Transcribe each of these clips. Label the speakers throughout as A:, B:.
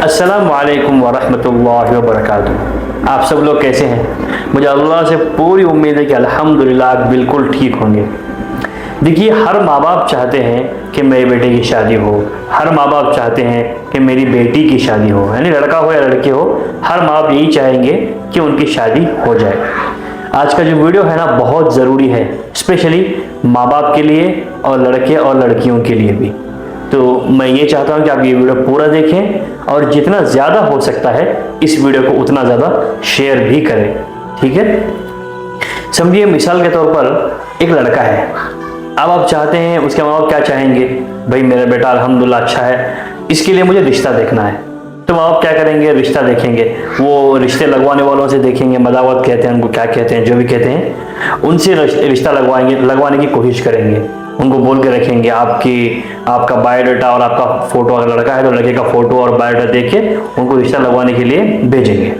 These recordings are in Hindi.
A: अस्सलामु अलैकुम वरहमतुल्लाहि वबरकातुहू। आप सब लोग कैसे हैं? मुझे अल्लाह से पूरी उम्मीद है कि अल्हम्दुलिल्लाह आप बिल्कुल ठीक होंगे। देखिए, हर माँ बाप चाहते हैं कि मेरे बेटे की शादी हो, हर माँ बाप चाहते हैं कि मेरी बेटी की शादी हो, यानी लड़का हो या लड़की हो, हर माँ बाप यही चाहेंगे कि उनकी शादी हो जाए। आज का जो वीडियो है ना, बहुत ज़रूरी है, स्पेशली माँ बाप के लिए और लड़के और लड़कियों के लिए भी। तो मैं ये चाहता हूँ कि आप ये वीडियो पूरा देखें और जितना ज़्यादा हो सकता है इस वीडियो को उतना ज़्यादा शेयर भी करें, ठीक है। समझिए, मिसाल के तौर पर एक लड़का है। अब आप चाहते हैं, उसके माँ बाप क्या चाहेंगे, भाई मेरा बेटा अल्हम्दुलिल्लाह अच्छा है, इसके लिए मुझे रिश्ता देखना है। तो माँ बाप क्या करेंगे, रिश्ता देखेंगे। वो रिश्ते लगवाने वालों से देखेंगे, मदावत कहते हैं उनको, क्या कहते हैं, जो भी कहते हैं, उनसे रिश्ता लगवाने की कोशिश करेंगे। उनको बोल के रखेंगे आपका बायोडाटा और आपका फ़ोटो, अगर लड़का है तो लड़के का फ़ोटो और बायोडाटा देख के उनको रिश्ता लगवाने के लिए भेजेंगे।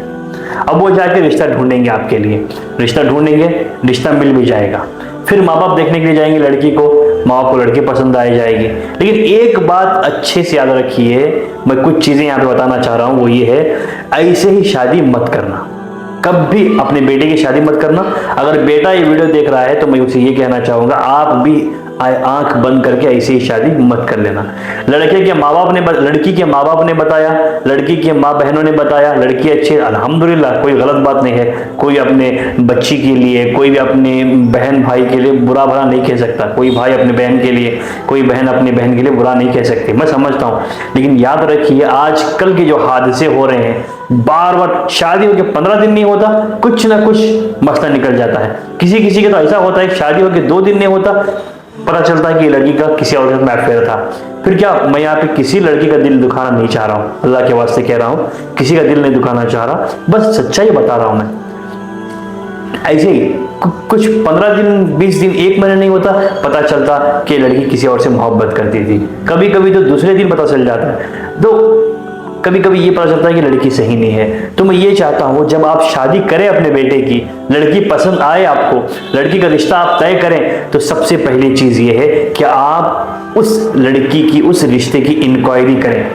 A: अब वो जाके रिश्ता ढूंढेंगे आपके लिए, रिश्ता ढूंढेंगे, रिश्ता मिल भी जाएगा। फिर माँ बाप देखने के लिए जाएंगे लड़की को, माँ बाप को लड़की पसंद आ जाएगी। लेकिन एक बात अच्छे से याद रखिए, मैं कुछ चीज़ें यहाँ पे बताना चाह रहा हूँ, वो ये है, ऐसे ही शादी मत करना। कभी अपने बेटे की शादी मत करना। अगर बेटा ये वीडियो देख रहा है तो मैं उसे ये कहना चाहूँगा, आप भी आंख बंद करके ऐसी ही शादी मत कर लेना। लड़के के माँ बाप ने, लड़की के माँ बाप ने बताया, लड़की के माँ बहनों ने बताया, लड़की अच्छी, अल्हम्दुलिल्लाह, कोई गलत बात नहीं है। कोई अपने बच्ची के लिए, कोई भी अपने बहन भाई के लिए बुरा भला नहीं कह सकता। कोई भाई अपने बहन के लिए, कोई बहन अपनी बहन के लिए बुरा नहीं कह सकती, मैं समझता हूँ। लेकिन याद रखिए, आजकल के जो हादसे हो रहे हैं, बार बार शादी होके 15 दिन नहीं होता, कुछ ना कुछ मसला निकल जाता है। किसी किसी के तो ऐसा होता है, शादी होके 2 दिन नहीं होता, पता चलता है कि लड़की का किसी और के साथ अफेयर था। फिर क्या, मैं यहाँ पे किसी लड़की का दिल दुखाना नहीं चाह रहा हूँ, अल्लाह के वास्ते कह रहा हूँ, किसी का दिल नहीं दुखाना चाह रहा, बस सच्चाई बता रहा हूँ मैं। ऐसे ही कुछ 15 दिन, 20 दिन, 1 महीना नहीं होता, पता चलता कि लड़की किसी और से मोहब्बत करती थी। कभी कभी तो दूसरे दिन पता चल जाता है। तो कभी कभी ये पता चलता है कि लड़की सही नहीं है। तो मैं ये चाहता हूँ, जब आप शादी करें अपने बेटे की, लड़की पसंद आए आपको, लड़की का रिश्ता आप तय करें, तो सबसे पहली चीज़ ये है कि आप उस लड़की की, उस रिश्ते की इंक्वायरी करें।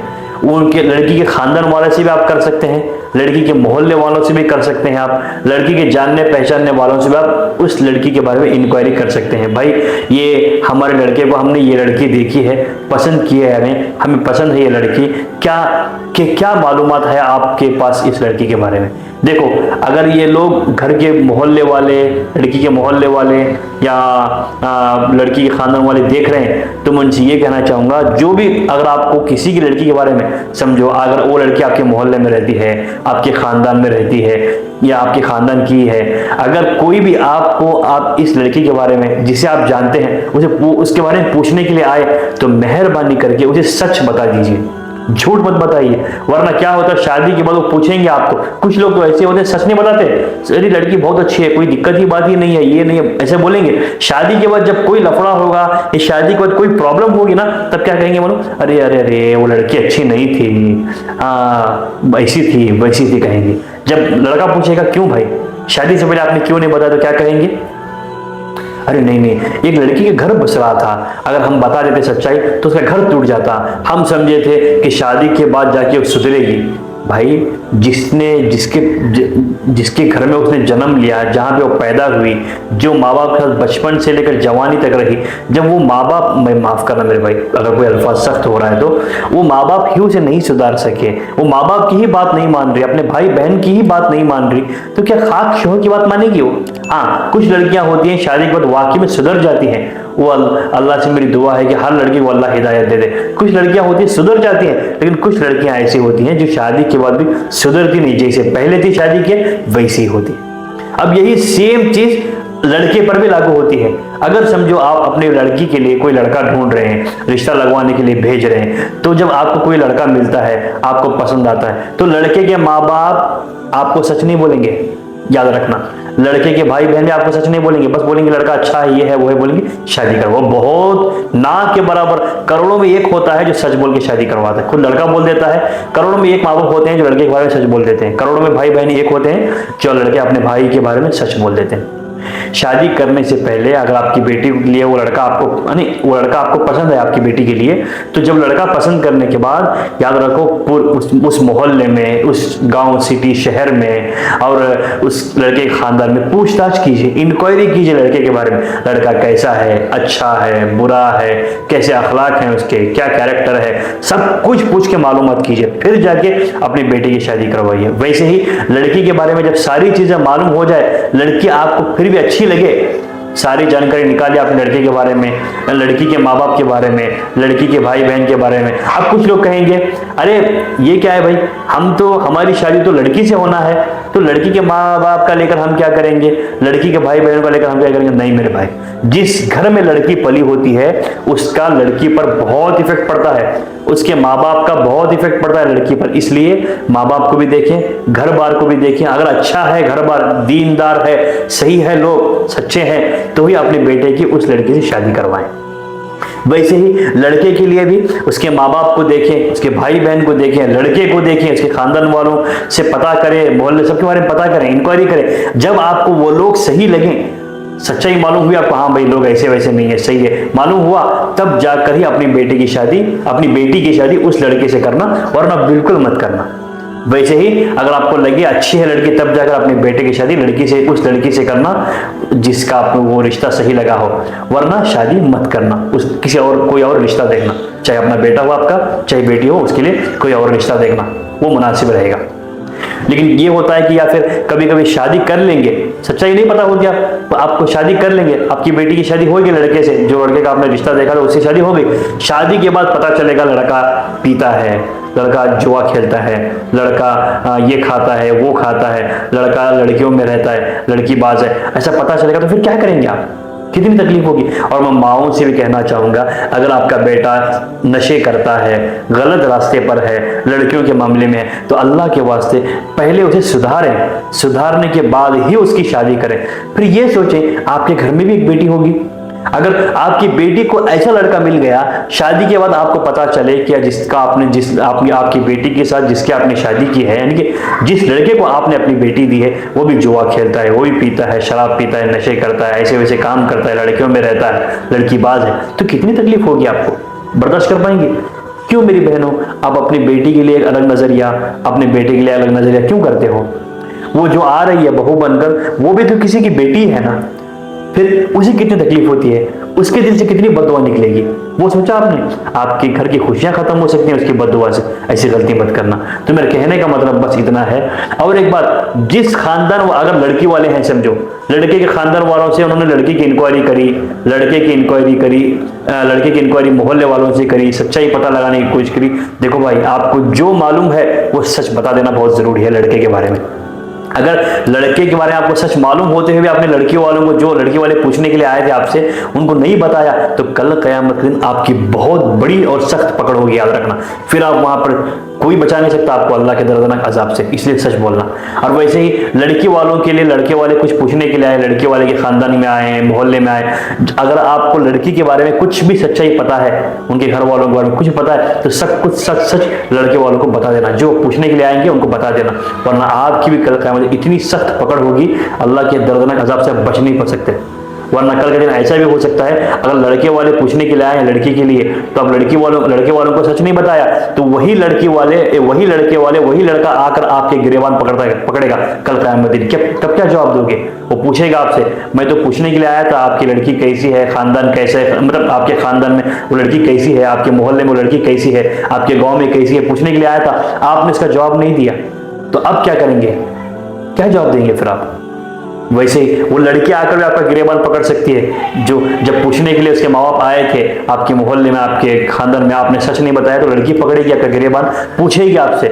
A: उनके लड़की के खानदान वाले से भी आप कर सकते हैं, लड़की के मोहल्ले वालों से भी कर सकते हैं, आप लड़की के जानने पहचानने वालों से भी आप उस लड़की के बारे में इंक्वायरी कर सकते हैं। भाई, ये हमारे लड़के को, हमने ये लड़की देखी है, पसंद की है, हमें पसंद है ये लड़की, क्या मालूमात है आपके पास इस लड़की के बारे में। देखो, अगर ये लोग घर के मोहल्ले वाले, लड़की के मोहल्ले वाले या लड़की के खानदान वाले देख रहे हैं, तो मैं उनसे ये कहना चाहूँगा, जो भी, अगर आपको किसी की लड़की के बारे में समझो, अगर वो लड़की आपके मोहल्ले में रहती है, आपके खानदान में रहती है या आपके खानदान की है, अगर कोई भी आप इस लड़की के बारे में, जिसे आप जानते हैं, उसके बारे में पूछने के लिए आए, तो मेहरबानी करके उसे सच बता दीजिए, झूठ मत बताइए। वरना क्या होता है, शादी के बाद वो पूछेंगे आपको, कुछ लोग तो ऐसे होते हैं सच नहीं बताते, अरे लड़की बहुत अच्छी है, कोई दिक्कत की बात ही नहीं है, ये नहीं है, ऐसे बोलेंगे। शादी के बाद जब कोई लफड़ा होगा या शादी के बाद कोई प्रॉब्लम होगी ना, तब क्या कहेंगे मानो, अरे अरे अरे वो लड़की अच्छी नहीं थी, ऐसी थी वैसी थी कहेंगे। जब लड़का पूछेगा क्यों भाई, शादी से पहले आपने क्यों नहीं बताया, तो क्या कहेंगे, अरे नहीं, एक लड़की के घर बस रहा था, अगर हम बता देते सच्चाई तो उसका घर टूट जाता, हम समझे थे कि शादी के बाद जाके वो सुधरेगी। भाई, जिसके घर में उसने जन्म लिया, जहाँ पे वो पैदा हुई, जो माँ बाप के साथ बचपन से लेकर जवानी तक रही, जब वो माँ बाप, मैं माफ़ करना मेरे भाई अगर कोई अल्फाज सख्त हो रहा है, तो वो माँ बाप ही उसे नहीं सुधार सके, वो माँ बाप की ही बात नहीं मान रही, अपने भाई बहन की ही बात नहीं मान रही, तो क्या खाक शोहर की बात मानेगी वो? हाँ, कुछ लड़कियाँ होती हैं शादी के बाद वाकई में सुधर जाती हैं, वो अल्लाह से मेरी दुआ है कि हर लड़की को अल्लाह हिदायत दे दे। कुछ लड़कियां होती हैं सुधर जाती हैं, लेकिन कुछ लड़कियां ऐसी होती हैं जो शादी के बाद भी सुधरती नहीं, जैसे पहले थी शादी के वैसी ही होती। अब यही सेम चीज लड़के पर भी लागू होती है। अगर समझो आप अपनी लड़की के लिए कोई लड़का ढूंढ रहे हैं, रिश्ता लगवाने के लिए भेज रहे हैं, तो जब आपको कोई लड़का मिलता है, आपको पसंद आता है, तो लड़के के माँ बाप आपको सच नहीं बोलेंगे, याद रखना। लड़के के भाई बहन आपको सच नहीं बोलेंगे, बस बोलेंगे लड़का अच्छा है, ये है वो है, बोलेंगे शादी करो। वो बहुत ना के बराबर, करोड़ों में एक होता है जो सच बोल के शादी करवाता है। खुद लड़का बोल देता है, करोड़ों में एक माँ बाप होते हैं जो लड़के के बारे में सच बोल देते हैं, करोड़ों में भाई बहन एक होते हैं जो लड़के अपने भाई के बारे में सच बोल देते हैं। शादी करने से पहले अगर आपकी बेटी के लिए वो लड़का आपको पसंद है आपकी बेटी के लिए, तो जब लड़का पसंद करने के बाद याद रखो उस मोहल्ले में, उस गांव, सिटी, शहर में और उस लड़के के खानदान में पूछताछ कीजिए, इंक्वायरी कीजिए लड़के के बारे में। लड़का कैसा है, अच्छा है, बुरा है, कैसे अखलाक हैं उसके, क्या कैरेक्टर है, सब कुछ पूछ के मालूमात कीजिए, फिर जाके अपनी बेटी की शादी करवाइए। वैसे ही लड़की के बारे में जब सारी चीजें मालूम हो जाए, लड़की आपको फिर भी अच्छी लगे, सारी जानकारी निकालिए अपने लड़के के बारे में, लड़की के माँ बाप के बारे में, लड़की के भाई बहन के बारे में। अब कुछ लोग कहेंगे अरे ये क्या है भाई, हमारी शादी तो लड़की से होना है, तो लड़की के माँ बाप का लेकर हम क्या करेंगे, लड़की के भाई बहनों का लेकर हम क्या करेंगे। नहीं मेरे भाई, जिस घर में लड़की पली होती है उसका लड़की पर बहुत इफेक्ट पड़ता है, उसके माँ बाप का बहुत इफेक्ट पड़ता है लड़की पर। इसलिए माँ बाप को भी देखें, घर बार को भी देखें। अगर अच्छा है घर बार, दीनदार है, सही है, लोग सच्चे हैं, तो ही अपने बेटे की उस लड़की से शादी करवाएं। वैसे ही लड़के के लिए भी उसके माँ बाप को देखें, उसके भाई बहन को देखें, लड़के को देखें, उसके खानदान वालों से पता करें, मोहल्ले सबके बारे में पता करें, इंक्वायरी करें। जब आपको वो लोग सही लगें, सच्चाई मालूम हुई आपको, हाँ भाई लोग ऐसे वैसे नहीं है, सही है, मालूम हुआ, तब जाकर ही अपनी बेटी की शादी उस लड़के से करना, वरना बिल्कुल मत करना। वैसे ही अगर आपको लगे अच्छी है लड़की, तब जाकर अपने बेटे की शादी उस लड़की से करना जिसका आपको वो रिश्ता सही लगा हो, वरना शादी मत करना। कोई और रिश्ता देखना, चाहे अपना बेटा हो आपका, चाहे बेटी हो, उसके लिए कोई और रिश्ता देखना, वो मुनासिब रहेगा। लेकिन ये होता है कि या फिर कभी कभी शादी कर लेंगे, सच्चाई नहीं पता होती, आपको शादी कर लेंगे, आपकी बेटी की शादी होगी लड़के से, जो लड़के का आपने रिश्ता देखा था उससे शादी हो गई। शादी के बाद पता चलेगा लड़का पीता है, लड़का जुआ खेलता है, लड़का ये खाता है, वो खाता है, लड़का लड़कियों में रहता है, लड़की बाज है, ऐसा पता चलेगा तो फिर क्या करेंगे आप, कितनी तकलीफ होगी। और मैं माओं से भी कहना चाहूंगा, अगर आपका बेटा नशे करता है, गलत रास्ते पर है, लड़कियों के मामले में है, तो अल्लाह के वास्ते पहले उसे सुधारें, सुधारने के बाद ही उसकी शादी करें। फिर ये सोचें आपके घर में भी एक बेटी होगी, अगर आपकी बेटी को ऐसा लड़का मिल गया, शादी के बाद आपको पता चले कि आपकी बेटी के साथ जिसके आपने शादी की है, यानी कि जिस लड़के को आपने अपनी बेटी दी है वो भी जुआ खेलता है, वो भी पीता है, शराब पीता है, नशे करता है, ऐसे वैसे काम करता है, लड़कियों में रहता है, लड़कीबाज है, तो कितनी तकलीफ होगी आपको, बर्दाश्त कर पाएंगे? क्यों मेरी बहनों, आप अपनी बेटी के लिए एक अलग नजरिया, अपने बेटे के लिए अलग नजरिया क्यों करते हो? वो जो आ रही है बहू बनकर, वो भी तो किसी की बेटी है ना, फिर उसे कितनी तकलीफ होती है, उसके दिल से कितनी बददुआ निकलेगी, वो सोचा आपने? आपके घर की खुशियां खत्म हो सकती हैं उसकी बददुआ से। ऐसी गलती मत करना। तो मेरे कहने का मतलब बस इतना है। और एक बात, जिस खानदान, अगर लड़की वाले हैं, समझो लड़के के खानदान वालों से उन्होंने लड़की की इंक्वायरी करी, लड़के की इंक्वायरी मोहल्ले वालों से करी, सच्चाई पता लगाने की कोशिश करी, देखो भाई आपको जो मालूम है वो सच बता देना बहुत जरूरी है लड़के के बारे में। अगर लड़के के बारे में आपको सच मालूम होते हुए आपने लड़की वालों को, जो लड़की वाले पूछने के लिए आए थे आपसे, उनको नहीं बताया, तो कल क़यामत के दिन आपकी बहुत बड़ी और सख्त पकड़ होगी, याद रखना। फिर आप वहां पर कोई बचा नहीं सकता आपको अल्लाह के दर्दनाक अजाब से, इसलिए सच बोलना। और वैसे ही लड़की वालों के लिए, लड़के वाले कुछ पूछने के लिए आए, लड़के वाले के खानदान में आए हैं, मोहल्ले में आए, अगर आपको लड़की के बारे में कुछ भी सच्चाई पता है, उनके घर वालों के बारे में कुछ पता है, तो सब कुछ सच लड़के वालों को बता देना, जो पूछने के लिए आएंगे उनको बता देना, वरना आपकी भी कल क़यामत इतनी सख्त पकड़ होगी, अल्लाह के दर्दनाक अजाब से बच नहीं पा सकते। वरना कल के दिन ऐसा भी हो सकता है, अगर लड़के वाले पूछने के लिए आए हैं लड़की के लिए, तो अब लड़के वालों को सच नहीं बताया, तो वही लड़के वाले वही लड़का आकर आपके गिरेबान पकड़ेगा कल क़यामत दिन। तब क्या जवाब दोगे? वो पूछेगा आपसे, मैं तो पूछने के लिए आया था आपकी लड़की कैसी है, खानदान कैसे है, मतलब आपके खानदान में वो लड़की कैसी है, आपके मोहल्ले में वो लड़की कैसी है, आपके गाँव में कैसी है, पूछने के लिए आया था, आपने इसका जवाब नहीं दिया, तो अब क्या करेंगे? क्या जवाब देंगे फिर आप? वैसे ही वो लड़की आकर भी आपका गिरेबान पकड़ सकती है, जो जब पूछने के लिए उसके माँ बाप आए थे आपके मोहल्ले में, आपके खानदान में, आपने सच नहीं बताया, तो लड़की पकड़ेगी आपका गिरेबान, पूछेगी आपसे,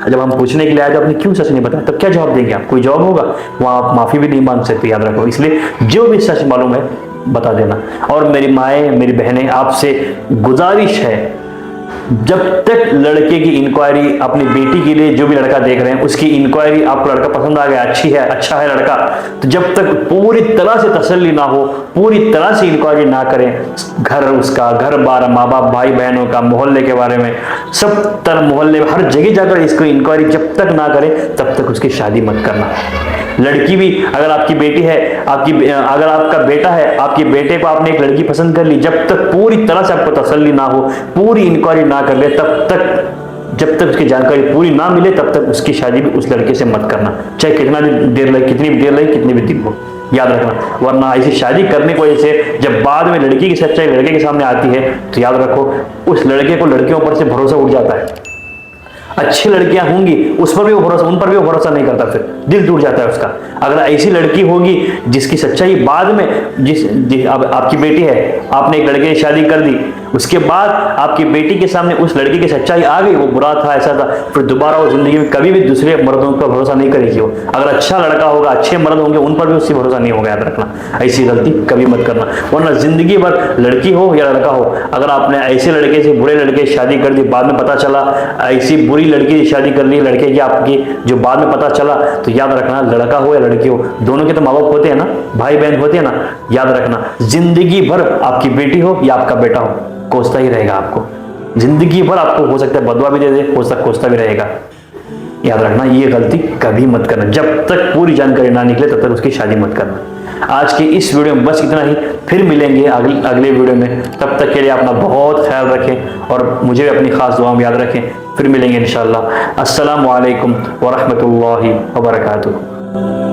A: जब हम पूछने के लिए आए तो आपने क्यों सच नहीं बताया, तब क्या जवाब देंगे आप? कोई जवाब होगा? वहां आप माफी भी नहीं मांग सकते, याद रखो। इसलिए जो भी सच मालूम है बता देना। और मेरी माएँ, मेरी बहनें, आपसे गुजारिश है, जब तक लड़के की इंक्वायरी, अपनी बेटी के लिए जो भी लड़का देख रहे हैं उसकी इंक्वायरी, आपको लड़का पसंद आ गया, अच्छा है लड़का, तो जब तक पूरी तरह से तसल्ली ना हो, पूरी तरह से इंक्वायरी ना करें, घर बार, माँ बाप, भाई बहनों का, मोहल्ले के बारे में, सब तरह मोहल्ले में हर जगह जाकर इसको इंक्वायरी जब तक ना करें, तब तक उसकी शादी मत करना। लड़की भी, अगर आपकी बेटी है, अगर आपका बेटा है, आपके बेटे को आपने एक लड़की पसंद कर ली, जब तक पूरी तरह से आपको तसल्ली ना हो, पूरी इंक्वायरी ना कर ले, तब तक, जब तक उसकी जानकारी पूरी ना मिले, तब तक उसकी शादी भी उस लड़के से मत करना, चाहे कितना भी देर लगे, कितनी भी देर लगे, कितनी भी दिन हो, याद रखना। वरना ऐसी शादी करने की वजह से जब बाद में लड़की की सच्चाई लड़के के सामने आती है, तो याद रखो उस लड़के को लड़कियों पर से भरोसा उठ जाता है। अच्छी लड़कियां होंगी उस पर भी वो भरोसा, उन पर भी वो भरोसा नहीं करता, फिर दिल टूट जाता है उसका। अगर ऐसी लड़की होगी जिसकी सच्चाई बाद में, अब आपकी बेटी है, आपने एक लड़के की शादी कर दी, उसके बाद आपकी बेटी के सामने उस लड़के की सच्चाई आ गई, वो बुरा था, ऐसा था, फिर दोबारा वो जिंदगी में कभी भी दूसरे मर्दों पर भरोसा नहीं करेगी वो। अगर अच्छा लड़का होगा, अच्छे मर्द होंगे, उन पर भी उससे भरोसा नहीं होगा, याद रखना। ऐसी गलती कभी मत करना, वरना जिंदगी भर, लड़की हो या लड़का हो, अगर आपने ऐसे लड़के से, बुरे लड़के से शादी कर दी, बाद में पता चला ऐसी बुरी लड़की से शादी कर ली लड़के की आपकी, जो बाद में पता चला, तो याद रखना, लड़का हो या लड़की हो, दोनों के तो माँ बाप होते हैं ना, भाई बहन होते हैं ना, याद रखना जिंदगी भर आपकी बेटी हो या आपका बेटा हो, कोसता ही रहेगा आपको, जिंदगी भर आपको हो सकता है बदवा भी दे दे, कोसता भी रहेगा। याद रखना, ये गलती कभी मत करना, जब तक पूरी जानकारी ना निकले तब तक उसकी शादी मत करना। आज के इस वीडियो में बस इतना ही, फिर मिलेंगे अगले वीडियो में, तब तक के लिए अपना बहुत ख्याल रखें और मुझे भी अपनी खास दुआ में याद रखें। फिर मिलेंगे इंशाअल्लाह। अस्सलामु अलैकुम व रहमतुल्लाहि व बरकातुहू।